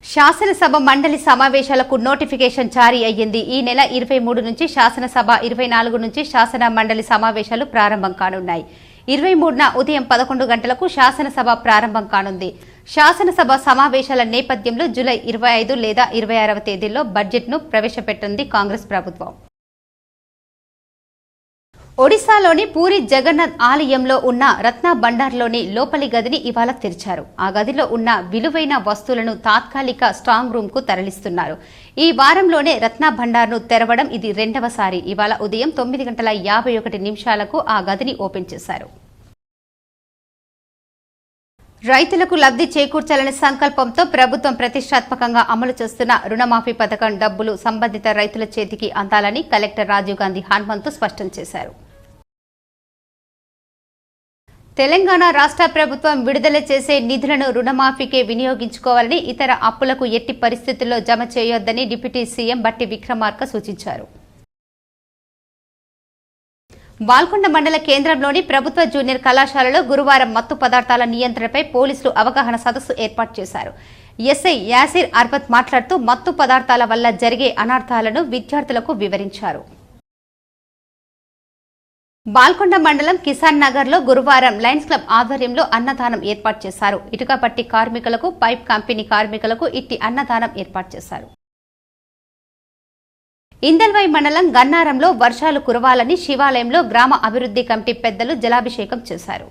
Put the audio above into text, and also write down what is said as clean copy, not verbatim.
శాసనసభ మండలి సమావేశాలకు నోటిఫికేషన్ జారీ అయ్యింది. ఈ నెల 23 నుంచి శాసనసభ, 24 నుంచి శాసన మండలి సమావేశాలు ప్రారంభం కానున్నాయి. 23న ఉదయం 11 గంటలకు శాసనసభ ప్రారంభం కానుంది. శాసనసభ సమావేశాల నేపథ్యంలో జూలై 25 లేదా 26వ తేదీల్లో బడ్జెట్ను ప్రవేశపెట్టింది కాంగ్రెస్ ప్రభుత్వం. ఒడిశాలోని పూరి జగన్నాథ్ ఆలయంలో ఉన్న రత్న భండార్లోని లోపలి గదిని ఇవాళ తెరిచారు. ఆ గదిలో ఉన్న విలువైన వస్తువులను తాత్కాలిక స్ట్రాంగ్ రూమ్ కు తరలిస్తున్నారు. ఈ వారంలోనే రత్న భండార్ను తెరవడం ఇది రెండవసారి. ఇవాళ ఉదయం 9:51 ఆ గదిని ఓపెన్ చేశారు. రైతులకు లబ్ధి చేకూర్చాలనే సంకల్పంతో ప్రభుత్వం ప్రతిష్టాత్మకంగా అమలు చేస్తున్న రుణమాఫీ పథకం డబ్బులు సంబంధిత రైతుల చేతికి అందాలని కలెక్టర్ రాజీవ్ గాంధీ హనుమంతు స్పష్టం చేశారు. తెలంగాణ రాష్ట్ర ప్రభుత్వం విడుదల చేసే నిధులను రుణమాఫీకే వినియోగించుకోవాలని, ఇతర అప్పులకు ఎట్టి పరిస్థితుల్లో జమ చేయొద్దని డిప్యూటీ సీఎం బట్టి విక్రమార్క సూచించారు. బాల్కొండ మండల కేంద్రంలోని ప్రభుత్వ జూనియర్ కళాశాలలో గురువారం మత్తు పదార్థాల నియంత్రణపై పోలీసులు అవగాహన సదస్సు ఏర్పాటు చేశారు. ఎస్ఐ యాసిర్ అర్బత్ మాట్లాడుతూ మత్తు పదార్థాల వల్ల జరిగే అనర్థాలను విద్యార్థులకు వివరించారు. బాల్కొండ మండలం కిసాన్ నగర్ లో గురువారం లయన్స్ క్లబ్ ఆధ్వర్యంలో అన్నదానం ఏర్పాటు చేశారు. ఇటుక పట్టి కార్మికులకు, పైప్ కంపెనీ కార్మికులకు ఇట్టి అన్నదానం ఏర్పాటు చేశారు. ఇందల్వై మండలం గన్నారంలో వర్షాలు కురవాలని శివాలయంలో గ్రామ అభివృద్ధి కమిటీ పెద్దలు జలాభిషేకం చేశారు.